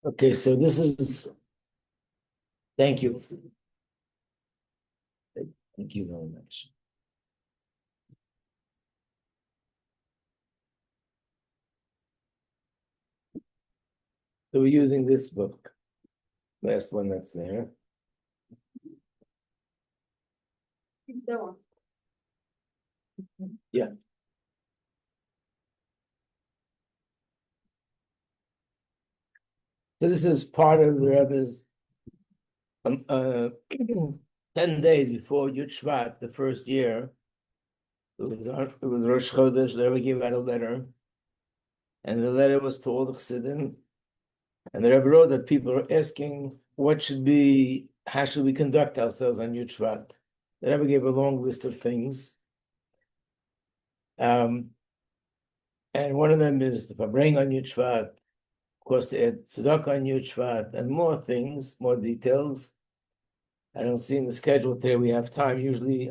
Okay, so this is, thank you. Thank you very much. So we're using this book, last one that's there. Yeah. So this is part of the Rebbe's 10 days before Yud Shvat, the first year. It was Rosh Chodesh. The Rebbe gave out a letter, and the letter was to all the Chassidim. And the Rebbe wrote that people are asking, how should we conduct ourselves on Yud Shvat? The Rebbe gave a long list of things. And one of them is the Fabring on Yud Shvat, of course, to add tzedakah on Yud Shvat, and more things, more details. I don't see in the schedule today we have time. Usually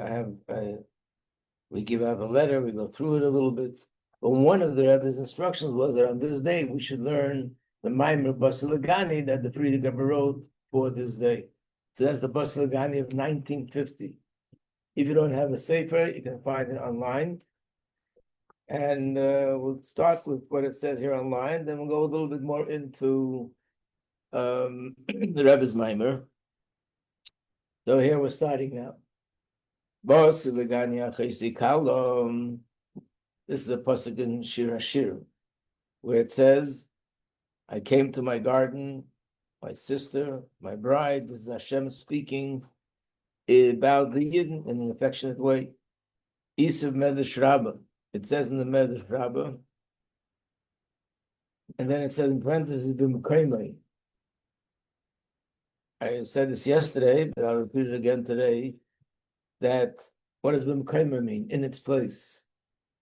we give out a letter, we go through it a little bit. But one of the Rebbe's instructions was that on this day we should learn the Maimer Basi Legani that the Frierdiker Rebbe wrote for this day. So that's the Basi Legani of 1950. If you don't have a sefer, you can find it online. And we'll start with what it says here online, then we'll go a little bit more into the Rebbe's Maimer. So here we're starting now. Basi Legani Rabbi. This is a pasuk in Shir Hashir, where it says, I came to my garden, my sister, my bride. This is Hashem speaking about the Yidden in an affectionate way. Isav Medrash Rabbah. It says in the Medrash Rabbah, and then it says in parentheses, B'mukhaimai. I said this yesterday, but I'll repeat it again today, that what does B'mukhaimai mean? In its place.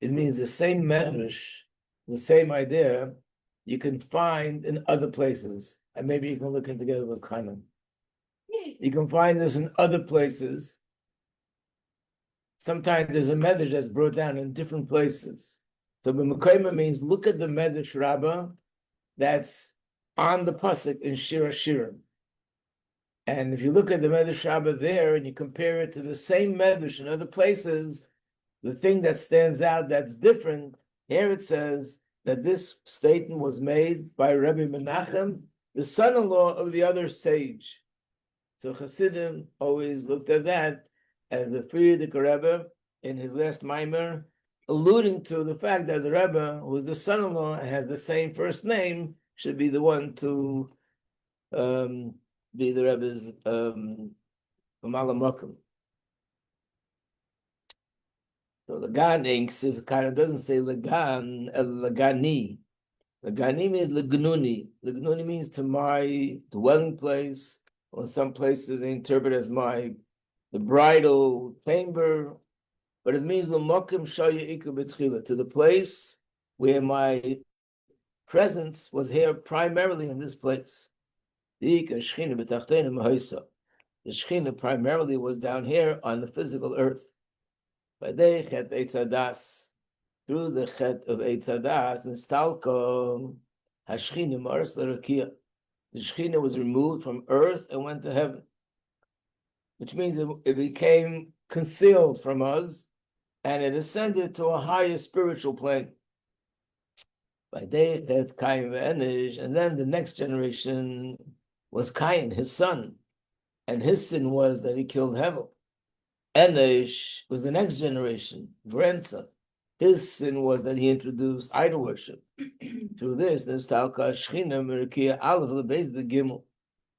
It means the same medrash, the same idea, you can find in other places. And maybe you can look in together with Chanan. You can find this in other places. Sometimes there's a medrash that's brought down in different places. So b'mukhaimah means look at the medrash rabbah that's on the pasuk in Shir Hashirim. And if you look at the medrash rabbah there and you compare it to the same medrash in other places, the thing that stands out that's different, here it says that this statement was made by Rabbi Menachem, the son-in-law of the other sage. So Chassidim always looked at that as the Frierdiker Rebbe in his last Maimer, alluding to the fact that the Rebbe, who is the son-in-law and has the same first name, should be the one to be the Rebbe's Mamala Mokum. So Legani kind of doesn't say Legan, Legani. Legani means Legnuni. Legnuni means to my dwelling place, or some places they interpret as the bridal chamber, but it means L'mokim shaya iku b'tchila, to the place where my presence was here primarily in this place. The Shechina primarily was down here on the physical earth. By the chet eitzadas, through the chet of eitzadas, nistalko hashchina maris l'rakia. The Shechina was removed from earth and went to heaven, which means it became concealed from us, and it ascended to a higher spiritual plane. By the chet Cain ve'enish, and then the next generation was Cain, his son, and his sin was that he killed Hevel. Enosh was the next generation, grandson. His sin was that he introduced idol worship. Through this, Nistalka Shechina Merikia Aleph Lebeis the Gimel.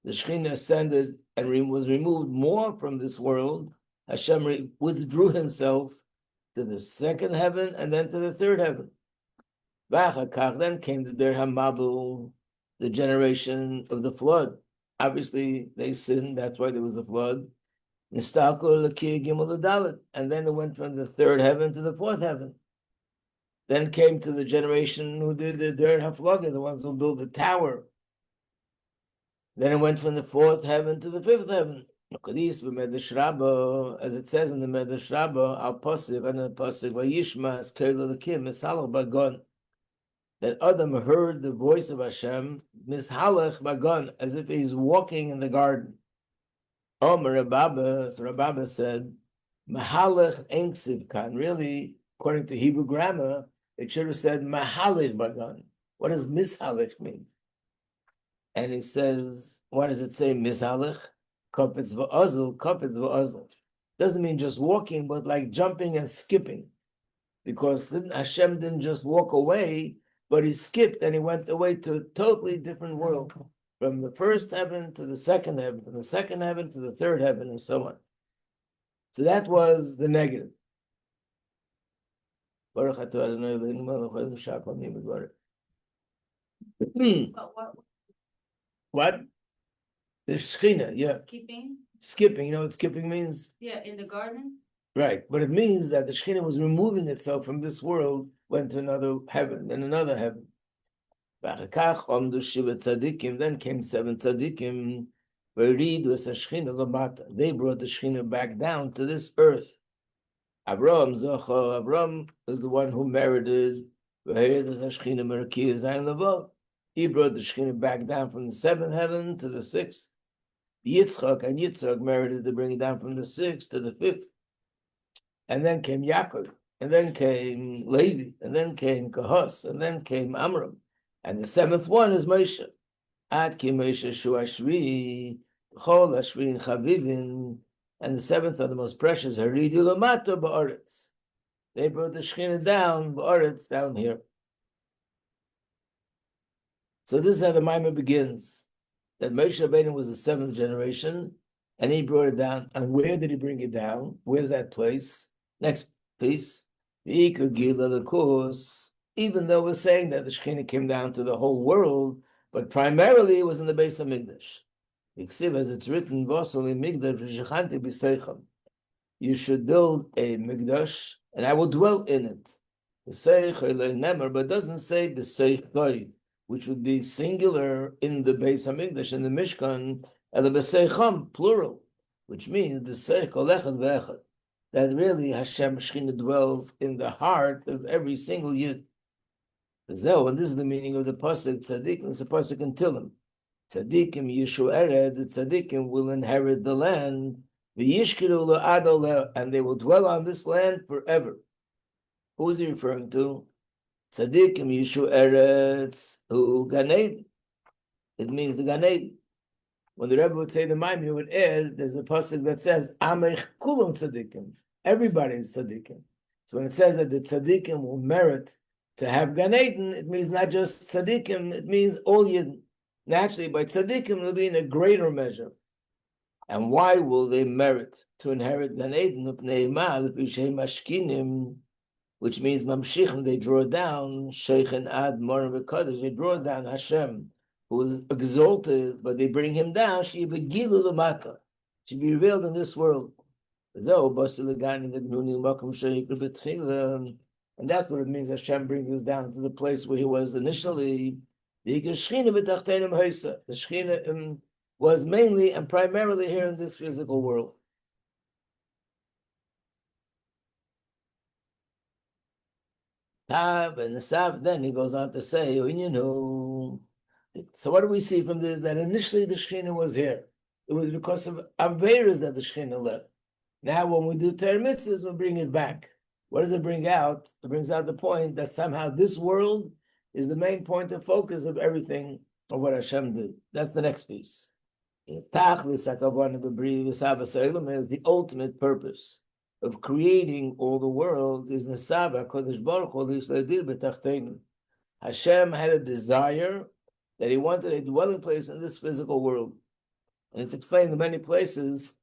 The Shechina ascended and was removed more from this world. Hashem withdrew himself to the second heaven and then to the third heaven. Then came the Der Hamabel, the generation of the flood. Obviously, they sinned, that's why there was a flood. And then it went from the third heaven to the fourth heaven. Then came to the generation who did the Der Haflaga, the ones who built the tower. Then it went from the fourth heaven to the fifth heaven. As it says in the Medrash Rabbah, al Pasik and the Pasik Vayishma as Keila Lakim Esalach Bagon. that Adam heard the voice of Hashem, mishalach bagan, as if he's walking in the garden. Omer Rabba, so Rabba said, mahalach enksiv kan. Really, according to Hebrew grammar, it should have said mahalach bagan. What does mishalach mean? And he says, what does it say, mishalach? Kopetz v'ozl, kopetz v'ozl. Doesn't mean just walking, but like jumping and skipping. Because Hashem didn't just walk away, but he skipped and he went away to a totally different world. From the first heaven to the second heaven, from the second heaven to the third heaven, and so on. So that was the negative. What? The Shechina, yeah. Skipping, you know what skipping means? Yeah, in the garden. Right, but it means that the Shechina was removing itself from this world, went to another heaven, and another heaven. Then came 7 tzaddikim. They brought the Shechina back down to this earth. Avram is the one who merited. He brought the Shechina back down from the 7th heaven to the 6th. Yitzchak merited to bring it down from the 6th to the 5th. And then came Yaakov, and then came Levi, and then came Kahos, and then came Amram. And the 7th one is Moshe. Ad ki Moshe shu ashvi, chol ashvin chavivin. And the 7th are the most precious. Haridu lamato ba'aretz. They brought the Shechina down, ba'aretz, down here. So this is how the Maimon begins. That Moshe Rabbeinu was the 7th generation, and he brought it down. And where did he bring it down? Where's that place? Next piece. Even though we're saying that the Shekhinah came down to the whole world, but primarily it was in the Beis HaMikdash. As it's written, you should build a Mikdash, and I will dwell in it. But it doesn't say b'seichai, which would be singular in the Beis HaMikdash, in the Mishkan, plural, which means that really Hashem Shechina dwells in the heart of every single Yid. And this is the meaning of the pasuk Tzaddikim. It's a pasuk in Tilim. Tzaddikim Yishu Eretz. The Tzaddikim will inherit the land. And they will dwell on this land forever. Who is he referring to? Tzaddikim Yishu Eretz Gan Eden. It means the Gan Eden. When the Rebbe would say the Maimon, he would add, there's a pasuk that says, Amech kulam tzaddikim. Everybody is tzaddikim. So when it says that the tzaddikim will merit to have Gan Eden, it means not just tzaddikim, it means all Yidden. Naturally, by tzaddikim, it'll be in a greater measure. And why will they merit to inherit Gan Eden? Which means mamshichim, they draw down, sheikhen ad morim v'kadosh, they draw down Hashem, who is exalted, but they bring him down, should be revealed in this world. And that's what it means. Hashem brings us down to the place where he was initially. The Shechina was mainly and primarily here in this physical world. Then he goes on to say, so what do we see from this? That initially the Shechina was here. It was because of Averas that the Shechina left. Now when we do Torah mitzvahs, we bring it back. What does it bring out? It brings out the point that somehow this world is the main point of focus of everything of what Hashem did. That's the next piece. Is the ultimate purpose of creating all the world is Nesava Kodesh Baruch Hu. Hashem had a desire that he wanted a dwelling place in this physical world. And it's explained in many places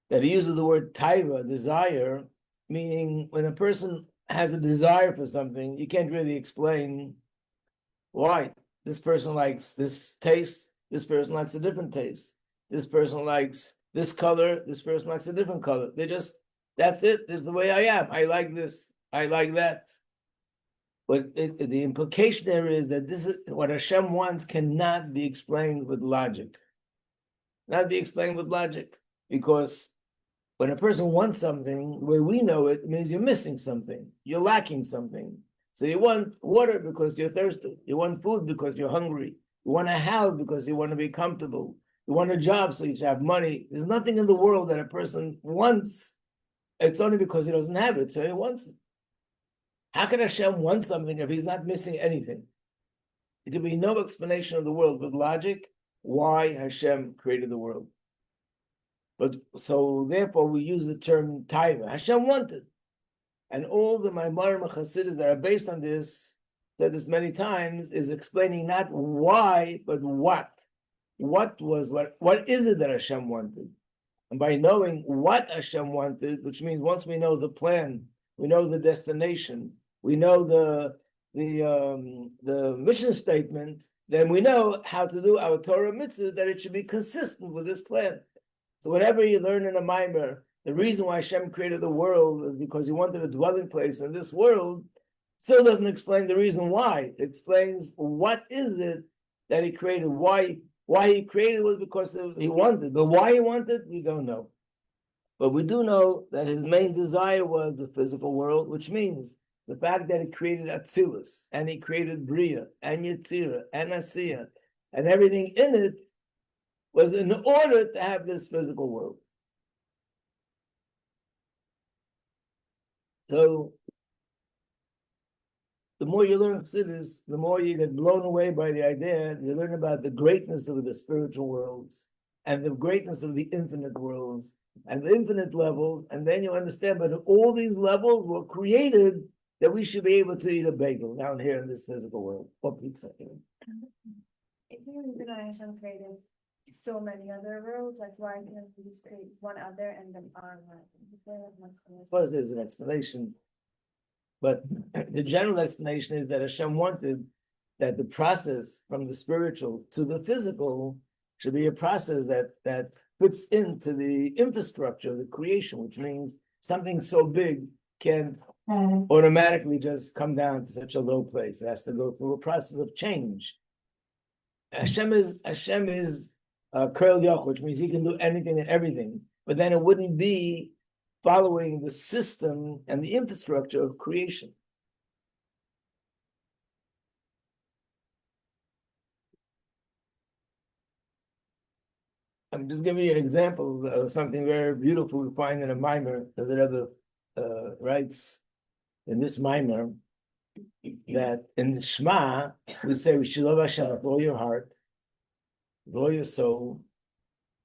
that he uses the word taiva, desire, meaning when a person has a desire for something, you can't really explain why. This person likes this taste, this person likes a different taste. This person likes this color, this person likes a different color. That's it, it's the way I am. I like this, I like that. But the implication there is that this is what Hashem wants cannot be explained with logic. Not be explained with logic. Because when a person wants something, where we know it, it means you're missing something. You're lacking something. So you want water because you're thirsty. You want food because you're hungry. You want a house because you want to be comfortable. You want a job so you have money. There's nothing in the world that a person wants. It's only because he doesn't have it, so he wants it. How can Hashem want something if he's not missing anything? There can be no explanation of the world with logic why Hashem created the world. But so therefore we use the term taiva. Hashem wanted. And all the Maimarim and Chassidus that are based on this, said this many times, is explaining not why, but what. What is it that Hashem wanted? And by knowing what Hashem wanted, which means once we know the plan, we know the destination, we know the mission statement, then we know how to do our Torah mitzvah, that it should be consistent with this plan. So whenever you learn in a Maimer, the reason why Hashem created the world is because he wanted a dwelling place in this world, still doesn't explain the reason why. It explains what is it that he created, why he created was because he wanted. But why he wanted, we don't know. But we do know that his main desire was the physical world, which means the fact that he created Atzilus, and he created Bria, and Yetzirah, and Asiya, and everything in it was in order to have this physical world. So, the more you learn Chassidus, the more you get blown away by the idea. You learn about the greatness of the spiritual worlds and the greatness of the infinite worlds and the infinite levels, and then you understand that all these levels were created that we should be able to eat a bagel down here in this physical world, or pizza. If you deny Hashem created so many other worlds, like why can't we just create one other and then our one? First, there's an explanation. But the general explanation is that Hashem wanted that the process from the spiritual to the physical should be a process that fits into the infrastructure of the creation, which means something so big can't automatically just come down to such a low place. It has to go through a process of change. Hashem is Kol Yoch, which means he can do anything and everything, but then it wouldn't be following the system and the infrastructure of creation. I'm just giving you an example of something very beautiful we find in a mimer that the Rebbe writes in this mimer, that in the Shema we say we should love Hashem with all your heart, with all your soul,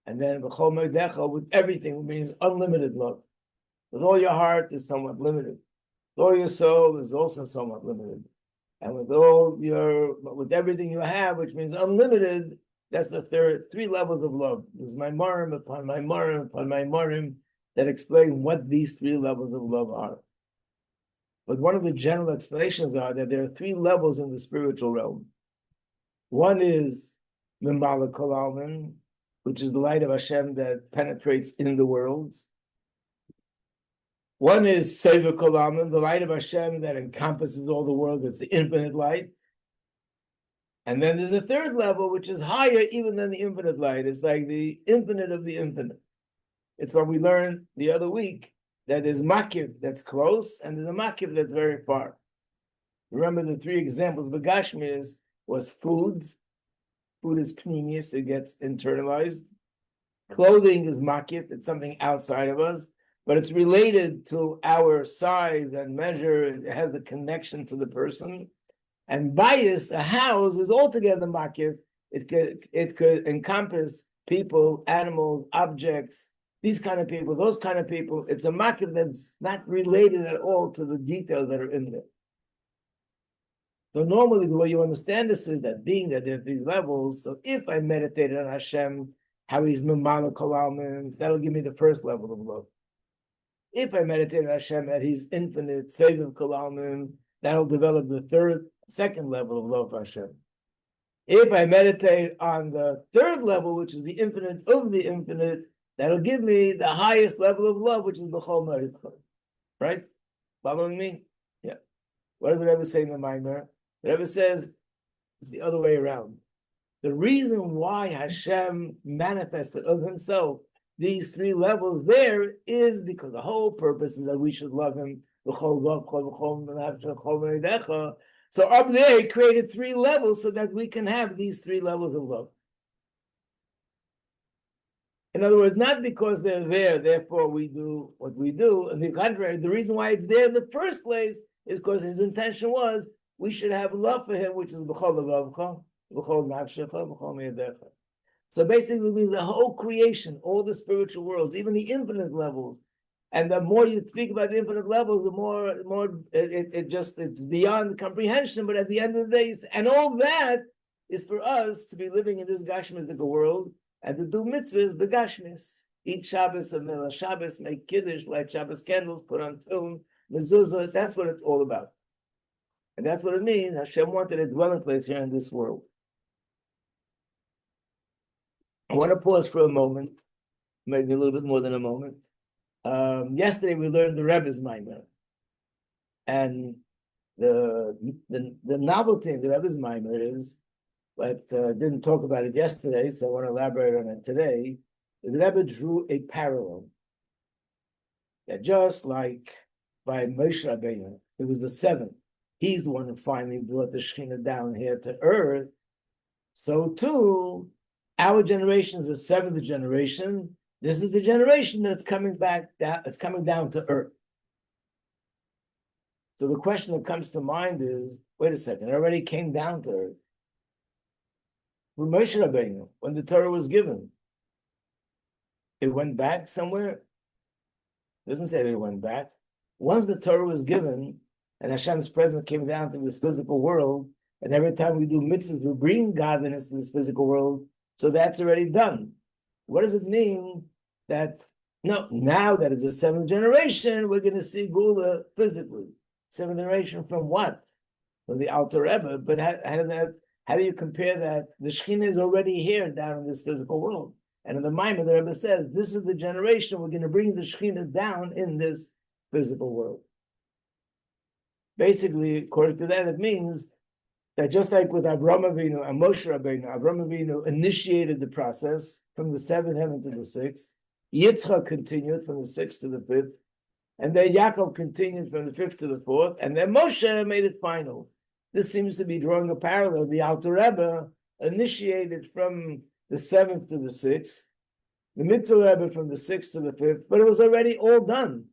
and then B'chol Moedecha with everything, means unlimited love. With all your heart is somewhat limited. With all your soul is also somewhat limited. And with everything you have, which means unlimited, that's the three levels of love. There's Maimarim upon Maimarim upon Maimarim that explain what these three levels of love are. But one of the general explanations are that there are three levels in the spiritual realm. One is Mimbala Kol Almin, which is the light of Hashem that penetrates in the worlds. One is Seva Kol Almin, the light of Hashem that encompasses all the world. It's the infinite light. And then there's a third level, which is higher even than the infinite light. It's like the infinite of the infinite. It's what we learned the other week, that there's Makiv that's close, and there's a Makiv that's very far. Remember the three examples of Gashmias was food. Food is pneumius, it gets internalized. Clothing is Makiv, it's something outside of us, but it's related to our size and measure. It has a connection to the person. And bias, a house, is altogether Makiv. It could encompass people, animals, objects, these kind of people, those kind of people. It's a Makiv that's not related at all to the details that are in there. So normally the way you understand this is that being that there are these levels, so if I meditate on Hashem, how he's Mimala Kol Almin, that'll give me the first level of love. If I meditate on Hashem that he's infinite, Seviv Kol Almin, that'll develop the second level of love for Hashem. If I meditate on the third level, which is the infinite of the infinite, that'll give me the highest level of love, which is B'chol Moedecha. Right? Following me? Yeah. What does the Rebbe say in the Maimer? The Rebbe says it's the other way around. The reason why Hashem manifested of himself these three levels there is because the whole purpose is that we should love him So up there, he created 3 levels so that we can have these 3 levels of love. In other words, not because they're there, therefore we do what we do. On the contrary, the reason why it's there in the first place is because his intention was we should have love for him, which is b'chol levavcha, b'chol nafshecha, b'chol me'adecha. So basically, it means the whole creation, all the spiritual worlds, even the infinite levels. And the more you speak about the infinite levels, the more it's beyond comprehension. But at the end of the day, and all that is for us to be living in this Gashmic world and to do mitzvahs, begashmis. Eat Shabbos and Mila Shabbos, make kiddush, light Shabbos candles, put on tefillin, mezuzah. That's what it's all about, and that's what it means. Hashem wanted a dwelling place here in this world. I want to pause for a moment, maybe a little bit more than a moment. Yesterday we learned the Rebbe's Maimer, and the novelty in the Rebbe's Maimer is, but didn't talk about it yesterday, so I want to elaborate on it today. The Rebbe drew a parallel that just like by Moshe Rabbeinu, it was the 7th. He's the one who finally brought the Shekhinah down here to earth. So too, our generation is the 7th generation. This is the generation that's coming back down. It's coming down to earth. So the question that comes to mind is: wait a second, it already came down to earth. With Moshe Rabbeinu, when the Torah was given, it went back somewhere. It doesn't say that it went back. Once the Torah was given, and Hashem's presence came down to this physical world, and every time we do mitzvahs, we bring godliness to this physical world. So that's already done. What does it mean that no? Now that it's the 7th generation, we're going to see Gula physically. 7th generation from what? From the Alter Rebbe. But how do you compare that? The Shekhinah is already here down in this physical world. And in the Maimon, the Rebbe says, this is the generation we're going to bring the Shekhinah down in this physical world. Basically, according to that, it means that just like with Avraham Avinu and Moshe Rabbeinu, Avraham Avinu initiated the process from the 7th heaven to the 6th. Yitzchak continued from the 6th to the 5th. And then Yaakov continued from the 5th to the 4th. And then Moshe made it final. This seems to be drawing a parallel. The Alter Rebbe initiated from the 7th to the 6th, the Mittel Rebbe from the 6th to the 5th, but it was already all done.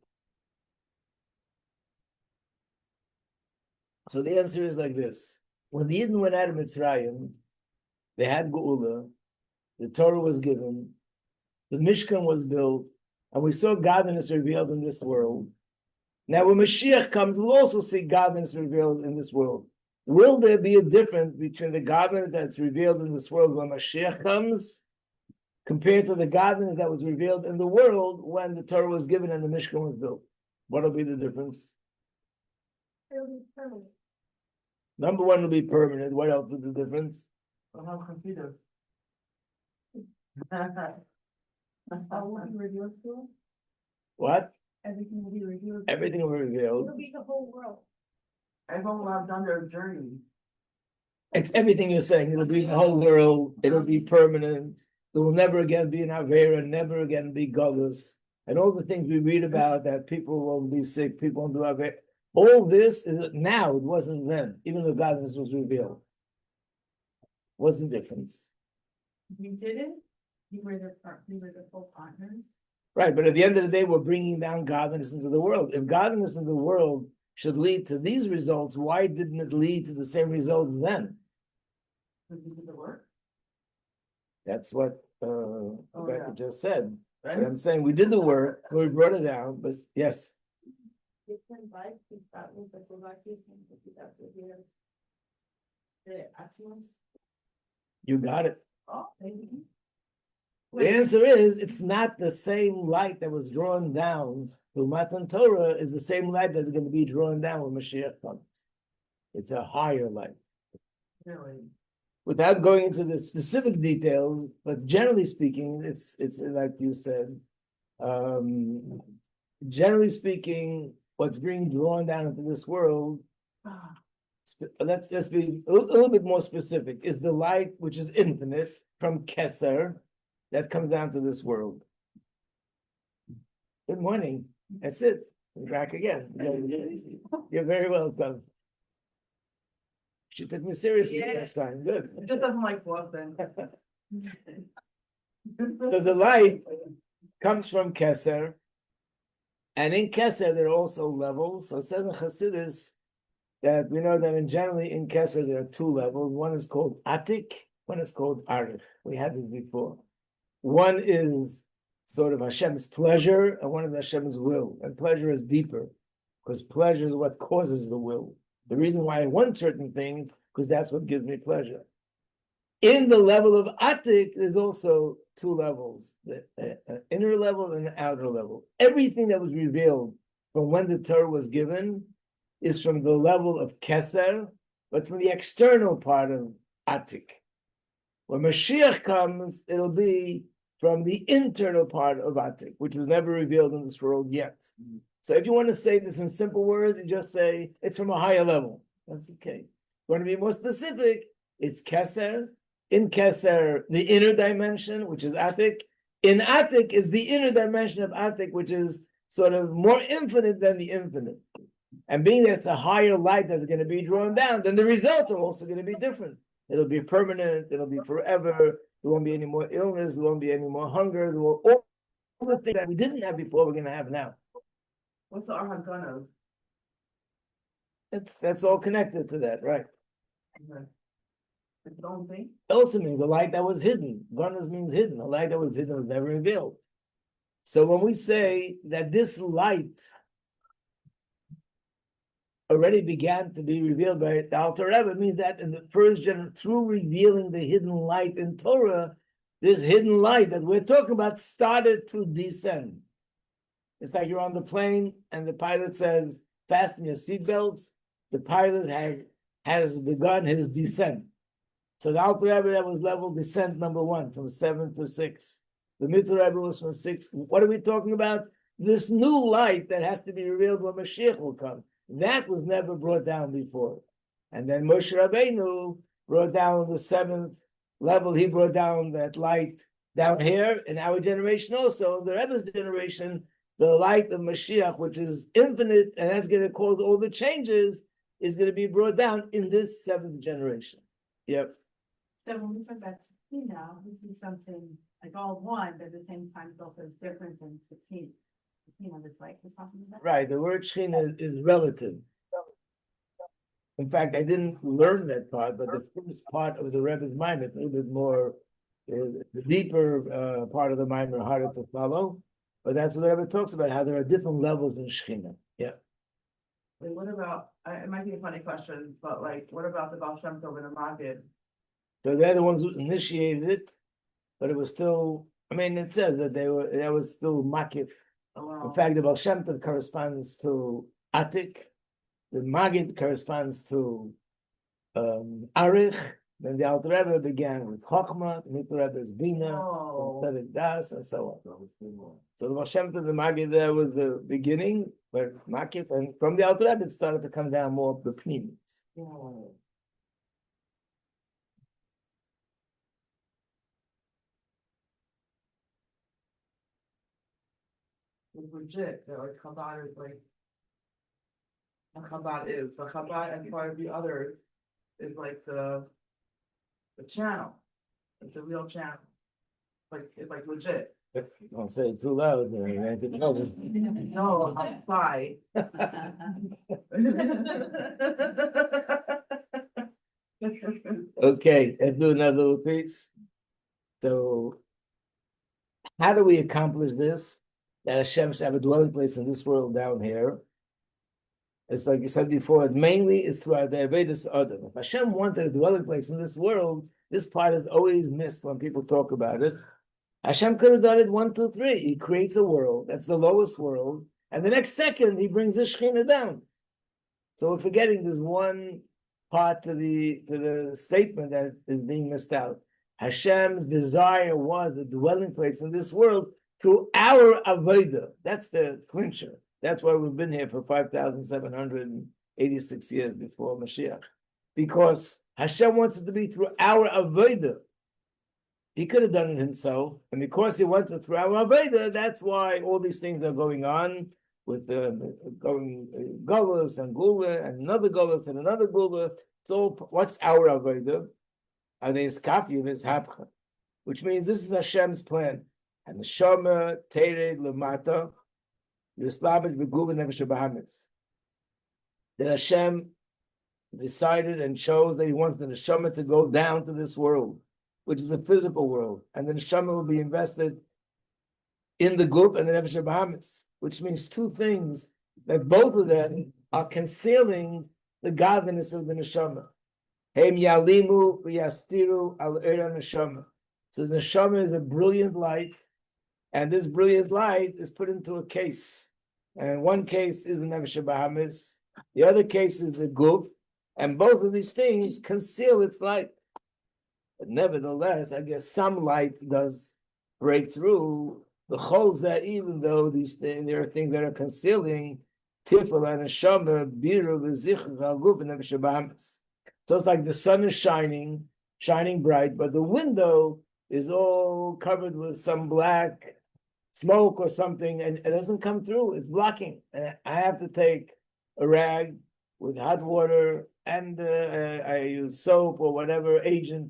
So the answer is like this. When the Yidden went out of Mitzrayim, they had Geula, the Torah was given, the Mishkan was built, and we saw godliness revealed in this world. Now when Mashiach comes, we'll also see godliness revealed in this world. Will there be a difference between the godliness that's revealed in this world when Mashiach comes, compared to the godliness that was revealed in the world when the Torah was given and the Mishkan was built? What will be the difference? It'll be permanent. Number one will be permanent. What else is the difference? How will be revealed to us? What? Everything will be revealed. Everything will be revealed. It'll be the whole world. Everyone will have done their journey. It's everything you're saying. It'll be the whole world. It'll be permanent. There will never again be an Avera, never again be Golus. And all the things we read about that people won't be sick, people won't do Avera. All this is now, it wasn't then, even though godliness was revealed. What's the difference? You did it. You were the full partners. Right, but at the end of the day, we're bringing down godliness into the world. If godliness in the world should lead to these results, why didn't it lead to the same results then? Because you did the work. That's what Rebecca just said. Right? But I'm saying we did the work, we brought it down, but yes. Different life, that means that the life is the excellence. You got it. Oh, maybe. The answer is, it's not the same light that was drawn down through Matan Torah is the same light that's going to be drawn down when Mashiach comes. It's a higher light. Really? Without going into the specific details, but generally speaking, it's like you said, generally speaking, what's being drawn down into this world, let's just be a little bit more specific, is the light which is infinite from Keser that comes down to this world. Good morning. That's it. You're back again. You're very welcome. She took me seriously last time. Good. It just doesn't like Boston. So the light comes from Keser, and in Keser there are also levels. So it says in Chassidus that we know that generally in Keser there are two levels. One is called Atik, one is called Arich. We had this before. One is sort of Hashem's pleasure, and one is Hashem's will. And pleasure is deeper, because pleasure is what causes the will. The reason why I want certain things, because that's what gives me pleasure. In the level of Atik, there's also two levels, the inner level and the outer level. Everything that was revealed from when the Torah was given is from the level of Keser, but from the external part of Atik. When Mashiach comes, it'll be from the internal part of Atik, which was never revealed in this world yet. So if you want to say this in simple words, you just say it's from a higher level. That's okay. If you want to be more specific, it's Keser. In Keser, the inner dimension, which is Atik. In Atik is the inner dimension of Atik, which is sort of more infinite than the infinite. And being that it's a higher light that's going to be drawn down, then the results are also going to be different. It'll be permanent, it'll be forever, there won't be any more illness, there won't be any more hunger, there will all the things that we didn't have before, we're going to have now. What's the Arhaganos? That's all connected to that, right? It's the only thing? It also means a light that was hidden. Ganas means hidden. A light that was hidden was never revealed. So when we say that this light already began to be revealed by the Alter Rebbe, it means that in the first generation, through revealing the hidden light in Torah, this hidden light that we're talking about started to descend. It's like you're on the plane and the pilot says, fasten your seatbelts. The pilot has begun his descent. So the Alter Rebbe, that was level descent number 1, from 7 to 6. The Mitzvah Rebbe was from 6. What are we talking about? This new light that has to be revealed when Mashiach will come. That was never brought down before. And then Moshe Rabbeinu brought down the 7th level. He brought down that light down here in our generation also. The Rebbe's generation, the light of Mashiach, which is infinite, and that's going to cause all the changes, is going to be brought down in this 7th generation. Yep. So when we talk about now, this is something like all one, but at the same time, it's also different than 15. This light we're talking about. Right, the word Shechina is relative. In fact, I didn't learn that part, but the first part of the Rebbe's Maimer, a little bit more, the deeper part of the Maimer, harder to follow. But that's what the Rebbe talks about, how there are different levels in Shechina. Yeah. Wait, what about, it might be a funny question, but like, what about the Baal Shem Tov and the Maggid? So they're the ones who initiated it, but it was still, I mean, it says that that was still Makif. Oh, wow. In fact, the Baal Shem Tov corresponds to Atik, the Maggid corresponds to Arich, then the Alter Rebbe began with Chochmah, the Mitzvah Rebbe is Bina, Tzedek Das, and so on. So the Baal Shem Tov, the Maggid there was the beginning, where Makif, and from the Alter Rebbe it started to come down more of the Pnimis. It's legit, that like Chabad is like, what Chabad is, but Chabad as far as the others is like the channel, it's a real channel, it's like legit. Don't say it too loud, No, outside. Okay, let's do another little piece. So, how do we accomplish this? That Hashem should have a dwelling place in this world down here. It's like you said before, mainly it's throughout the Avedis Adam. If Hashem wanted a dwelling place in this world, this part is always missed when people talk about it. Hashem could have done it 1, 2, 3. He creates a world, that's the lowest world, and the next second he brings the Shekhinah down. So we're forgetting this one part to the statement that is being missed out. Hashem's desire was a dwelling place in this world through our avodah. That's the clincher. That's why we've been here for 5,786 years before Mashiach. Because Hashem wants it to be through our avodah. He could have done it himself, and because he wants it through our avodah, that's why all these things are going on. with going Golos and Gula and another Golos and another Gula. It's all, what's our Avodah? And there's Kafi, there's Hapcha, which means this is Hashem's plan. And the Shama, Tere, Lamata, Yislabit, Begula, Nefesh Bahamis. That Hashem decided and chose that he wants the neshama to go down to this world, which is a physical world, and the neshama will be invested in the group and the nefesh bahamis, which means two things, that both of them are concealing the godliness of the neshama. Hem yalimu v'yastiru al eira neshama. So the neshama is a brilliant light, and this brilliant light is put into a case. And one case is the nefesh bahamis, the other case is the guf, and both of these things conceal its light. But nevertheless, I guess some light does break through the holes that, even though these things, there are things that are concealing tifel and neshama, biru v'zichur v'aguf and nefesh bahamis. So it's like the sun is shining bright, but the window is all covered with some black smoke or something, and it doesn't come through. It's blocking, and I have to take a rag with hot water, and I use soap or whatever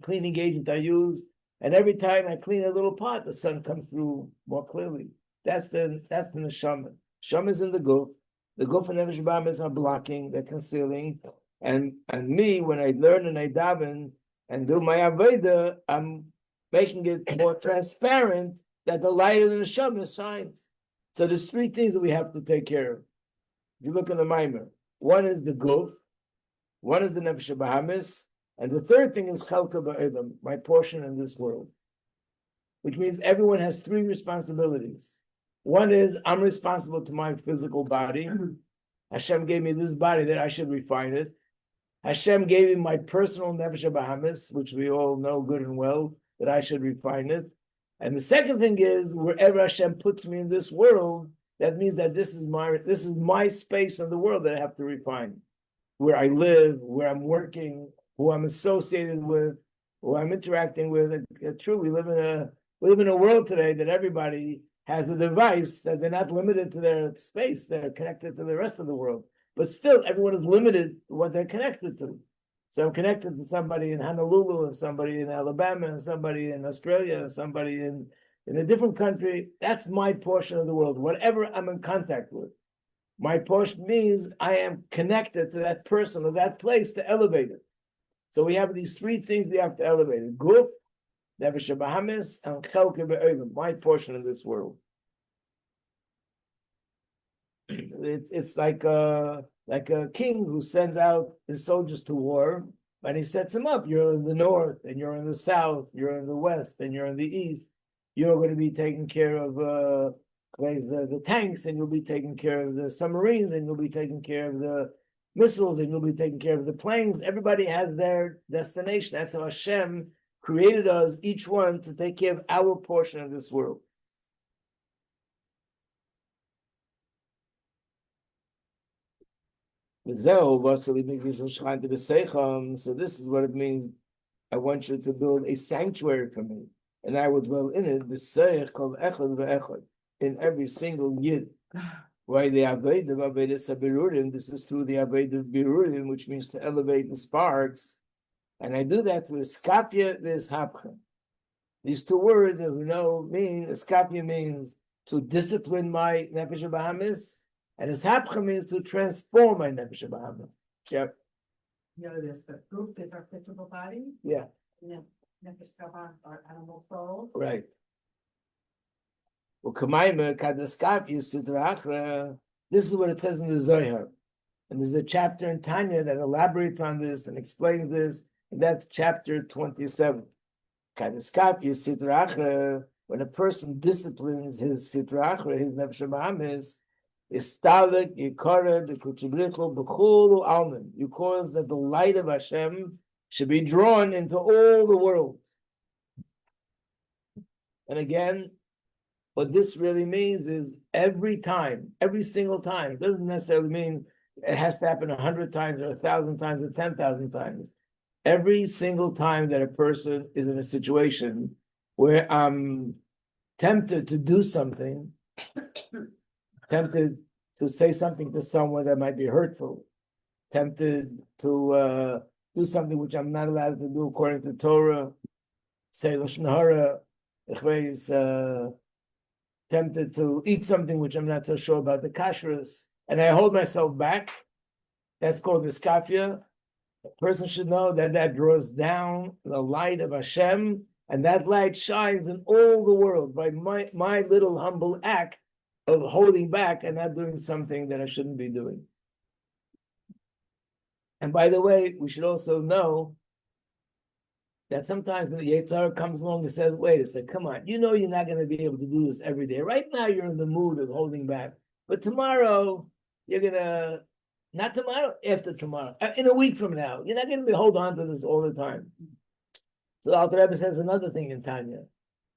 cleaning agent I use, and every time I clean a little pot, the sun comes through more clearly. That's the neshama. Neshama is in the guf. The guf and nefesh bahamis are blocking, they're concealing, and me, when I learn and I daven and do my avodah, I'm making it more transparent that the light of the neshama shines. So there's three things that we have to take care of. If you look in the Maimer, one is the guf, one is the nefesh bahamis, and the third thing is chalka ba'edam, my portion in this world. Which means everyone has three responsibilities. One is, I'm responsible to my physical body. Hashem gave me this body that I should refine it. Hashem gave me my personal nefesh bahamis, which we all know good and well, that I should refine it. And the second thing is, wherever Hashem puts me in this world, that means that this is my space in the world that I have to refine. Where I live, where I'm working, who I'm associated with, who I'm interacting with. True, we live in a world today that everybody has a device that they're not limited to their space. They're connected to the rest of the world. But still, everyone is limited to what they're connected to. So I'm connected to somebody in Honolulu, and somebody in Alabama, and somebody in Australia, and somebody in a different country. That's my portion of the world, whatever I'm in contact with. My portion means I am connected to that person or that place to elevate it. So we have these three things we have to elevate it. Guf, nefesh bahamis, and chalka ba'edam, my portion in this world. It's like a king who sends out his soldiers to war, and he sets them up. You're in the north, and you're in the south, you're in the west, and you're in the east. You're going to be taking care of the tanks, and you'll be taking care of the submarines, and you'll be taking care of the missiles, and you'll be taking care of the planes. Everybody has their destination. That's how Hashem created us, each one, to take care of our portion of this world. So this is what it means. I want you to build a sanctuary for me, and I will dwell in it, in every single yid. Why the Avodah of Avodah Birurim? This is through the Avodah of Birurim, which means to elevate the sparks. And I do that with Skapia, this Hapcha. These two words that we know mean, Skapia means to discipline my Nefesh Bahamis, and his Hapcha means to transform my Nefesh Bahamis. Yep. The other is the group is our physical body. Yeah. And then nefesh bahamis, our animal soul. Right. This is what it says in the Zohar. And there's a chapter in Tanya that elaborates on this and explains this, and that's chapter 27. When a person disciplines his sitra achra, his nefesh bahamis, you cause that the light of Hashem should be drawn into all the worlds. And again, what this really means is every single time. It doesn't necessarily mean it has to happen 100 times or 1,000 times or 10,000 times. Every single time that a person is in a situation where I'm tempted to do something, tempted to say something to someone that might be hurtful, tempted to do something which I'm not allowed to do according to Torah, say Lashon Hara, tempted to eat something which I'm not so sure about the kashrus, and I hold myself back. That's called iskafia. A person should know that that draws down the light of Hashem, and that light shines in all the world by my little humble act of holding back and not doing something that I shouldn't be doing. And by the way, we should also know that sometimes when the Yetzirah comes along and says, wait a second, come on, you know you're not going to be able to do this every day. Right now you're in the mood of holding back. But tomorrow, you're going to, not tomorrow, after tomorrow, in a week from now, you're not going to be hold on to this all the time. So the Alter Rebbe says another thing in Tanya.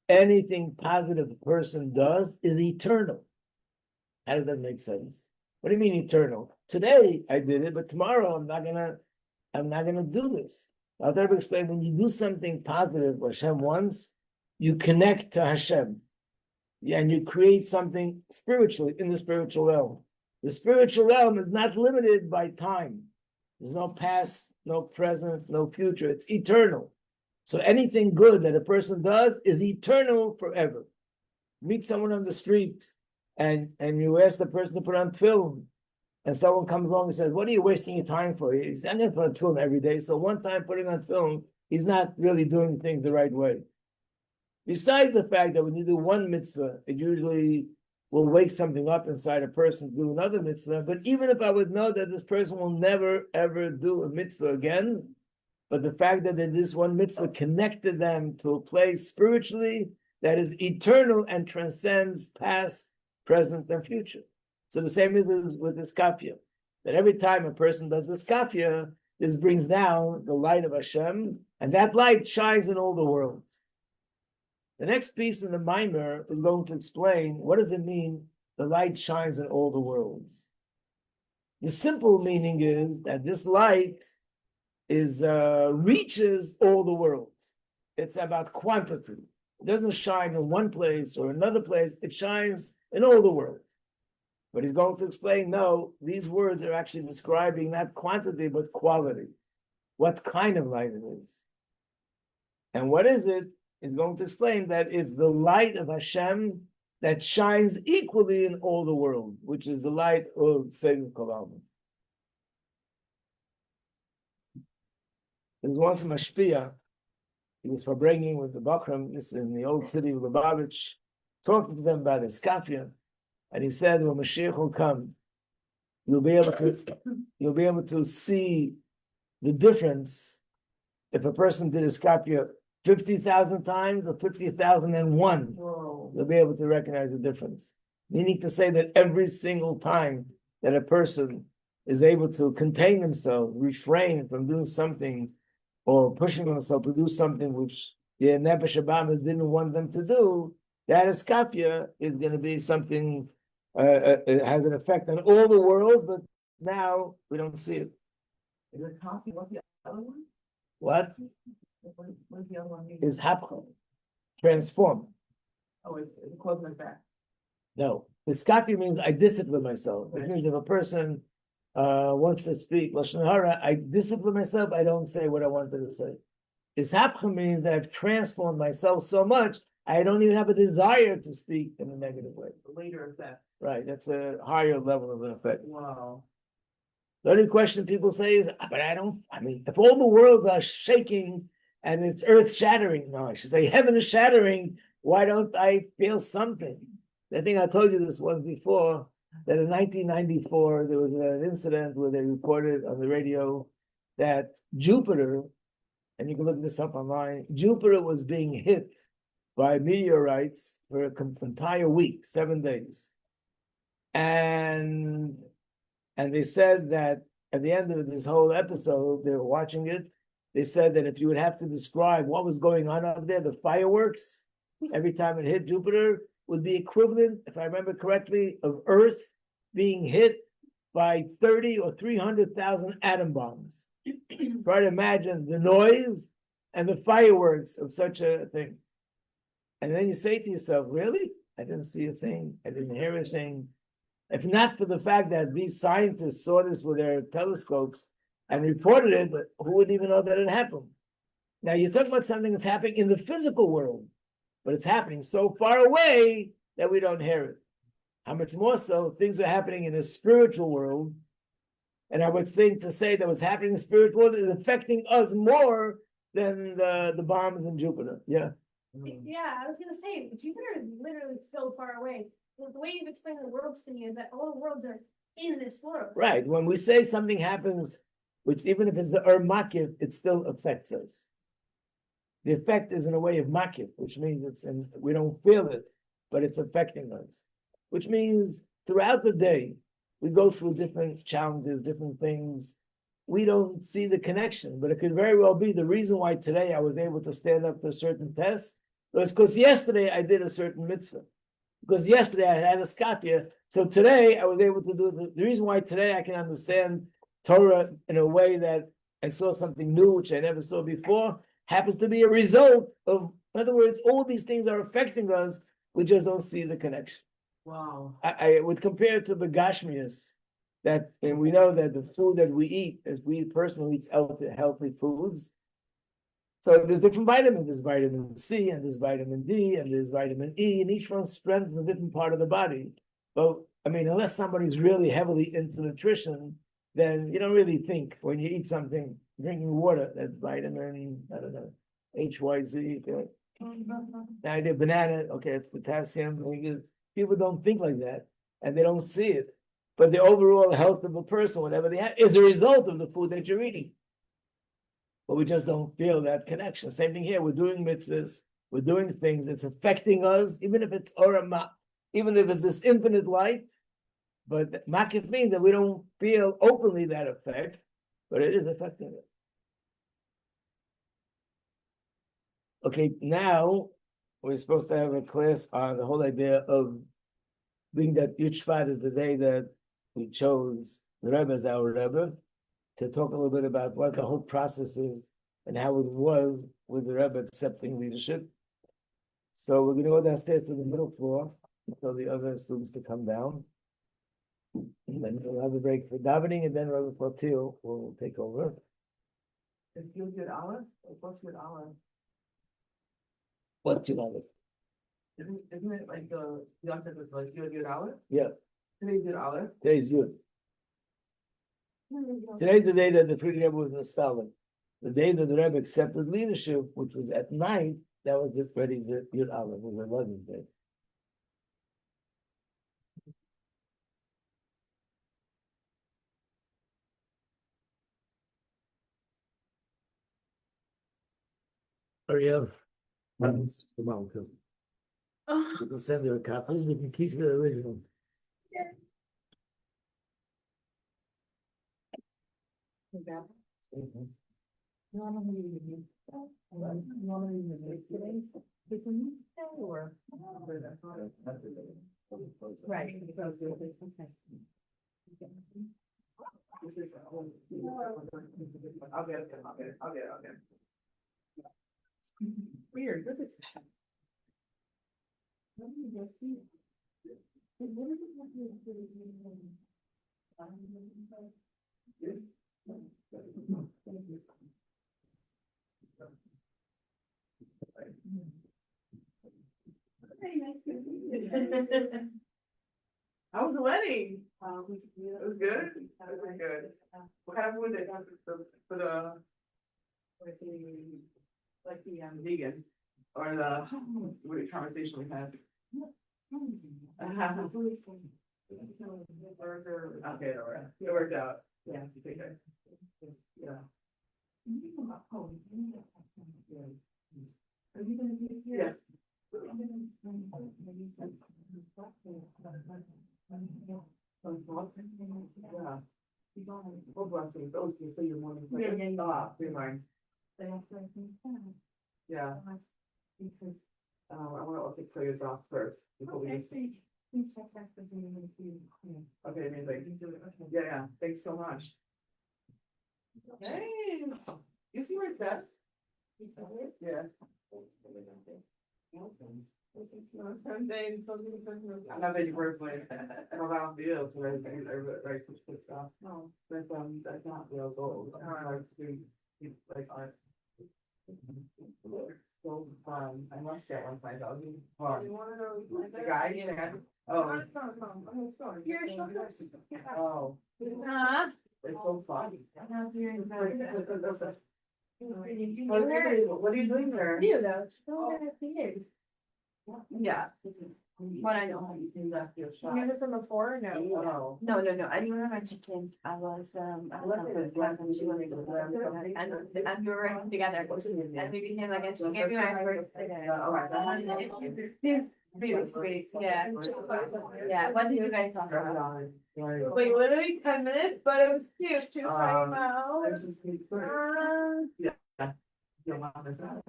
Anything positive a person does is eternal. How does that make sense? What do you mean eternal? Today I did it, but tomorrow I'm not gonna do this. I'll try to explain, when you do something positive, what Hashem wants, you connect to Hashem. And you create something spiritually in the spiritual realm. The spiritual realm is not limited by time. There's no past, no present, no future. It's eternal. So anything good that a person does is eternal forever. Meet someone on the street and you ask the person to put on tefillin, and someone comes along and says, what are you wasting your time for? He's not going to put on tefillin every day. So one time putting on tefillin, he's not really doing things the right way. Besides the fact that when you do one mitzvah, it usually will wake something up inside a person to do another mitzvah. But even if I would know that this person will never, ever do a mitzvah again, but the fact that this one mitzvah connected them to a place spiritually that is eternal and transcends past, present, and future. So the same is with this iskafia, that every time a person does this iskafia, this brings down the light of Hashem, and that light shines in all the worlds. The next piece in the Maimer is going to explain what does it mean the light shines in all the worlds. The simple meaning is that this light is reaches all the worlds. It's about quantity. It doesn't shine in one place or another place. It shines in all the worlds. But he's going to explain, no, these words are actually describing not quantity, but quality. What kind of light it is. And what is it? He's going to explain that it's the light of Hashem that shines equally in all the world, which is the light of Sefer Kolalman. There was once a mashpia. He was bringing with the Bakram, this in the old city of Lubavitch, talking to them about iskafia, and he said, when Mashiach will come, you'll be able to see the difference if a person did iskafia 50,000 times or 50,001. Whoa. You'll be able to recognize the difference. Meaning to say that every single time that a person is able to contain himself, refrain from doing something or pushing himself to do something which the Nefesh Abama didn't want them to do, that iskafia is going to be something, it has an effect on all the world, but now we don't see it. Is it copy? What's the other one? What What's the other one? is hapcha? Transform. Oh, it's close like that. No, iskafia means I discipline myself. It means if a person wants to speak Lashon Hara, I discipline myself, I don't say what I wanted to say. Ishapcha means that I've transformed myself so much, I don't even have a desire to speak in a negative way. Later effect. Right, that's a higher level of an effect. Wow. The only question people say is, but I mean, if all the worlds are shaking and it's earth shattering, no, I should say heaven is shattering, why don't I feel something? I think I told you this once before, that in 1994, there was an incident where they reported on the radio that Jupiter, and you can look this up online, Jupiter was being hit by meteorites for an entire week, 7 days. And they said that at the end of this whole episode, they were watching it, they said that if you would have to describe what was going on up there, the fireworks, every time it hit Jupiter, would be equivalent, if I remember correctly, of Earth being hit by 30 or 300,000 atom bombs. Try to imagine the noise and the fireworks of such a thing. And then you say to yourself, really? I didn't see a thing. I didn't hear a thing. If not for the fact that these scientists saw this with their telescopes and reported it, but who would even know that it happened? Now you're talking about something that's happening in the physical world, but it's happening so far away that we don't hear it. How much more so things are happening in the spiritual world. And I would think to say that what's happening in the spiritual world is affecting us more than the bombs in Jupiter. Yeah. Yeah, I was gonna say, Jupiter is literally so far away. The way you've explained the worlds to me is that all the worlds are in this world. Right. When we say something happens, which even if it's the makif, it still affects us. The effect is in a way of makif, which means we don't feel it, but it's affecting us. Which means throughout the day, we go through different challenges, different things. We don't see the connection, but it could very well be the reason why today I was able to stand up to a certain test was because yesterday I did a certain mitzvah. Because yesterday I had a skapia, so today I was able to do the reason why today I can understand Torah in a way that I saw something new which I never saw before happens to be a result of, in other words, all these things are affecting us. We just don't see the connection. Wow. I would compare it to the Gashmias, that, and we know that the food that we eat, as we personally eat healthy foods. So there's different vitamins. There's vitamin C, and there's vitamin D, and there's vitamin E, and each one strengthens a different part of the body. But I mean, unless somebody's really heavily into nutrition, then you don't really think when you eat something, drinking water, that's vitamin, I don't know, HYZ. Okay. Now I did banana, okay, it's potassium. People don't think like that, and they don't see it. But the overall health of a person, whatever they have, is a result of the food that you're eating. But we just don't feel that connection. Same thing here. We're doing mitzvahs, we're doing things. It's affecting us, even if it's orama, even if it's this infinite light. But makif means that we don't feel openly that effect, but it is affecting us. Okay, now we're supposed to have a class on the whole idea of being that Shvat is the day that we chose the Rebbe as our Rebbe, to talk a little bit about what the whole process is and how it was with the Rebbe accepting leadership. So we're going to go downstairs to the middle floor until the other students to come down. And then we'll have a break for davening, and then Rebbe Flotil will take over. It's Yud Aleph? What's Yud Aleph? What you know? Isn't it like the Yom was like Yud Aleph? Yeah, Today's Yud Aleph? today's Yud. Today's the day that the pre Rebbe was installing. The day that the Rebbe accepted leadership, which was at night, that was already the Yud Aleph, was the 11th day. Hurry up. Come on, come. Oh. You can send her a copy, you can keep the original. Mhm. Right. I'll get it. Weird, what is that? How was the wedding? It was good? It was good. What kind of food they have for the like the vegan or the what conversation we had? Okay, all right. It worked out. Yeah. Yeah. Are you gonna be here? Yeah. Yeah. Well, blessings. Oh, so your morning's like, you're mine. Yeah. I want to also clear yours off first. Before we just- Okay, amazing. Yeah. Thanks so much. Hey, you see where it says? Yeah. I'm not making words like, I don't know, feel, so I write some good stuff. Oh. That's not real gold, I like to, like, art. So fun, I must get one myself. Fun. The guy, yeah. Oh. You're so Oh, Huh? it's so fun. What What are you doing there? You though. Yeah. What I know. You left your shop. You heard from before, or no? Oh. No, I didn't remember chicken. I was, I left it when she was and we were together. And we became like, and she gave me my first sticker. Really sweet, yeah. Yeah, what do you guys talk about? Like literally 10 minutes, but it was cute too. There's just these birds. Yeah. Your mom is not.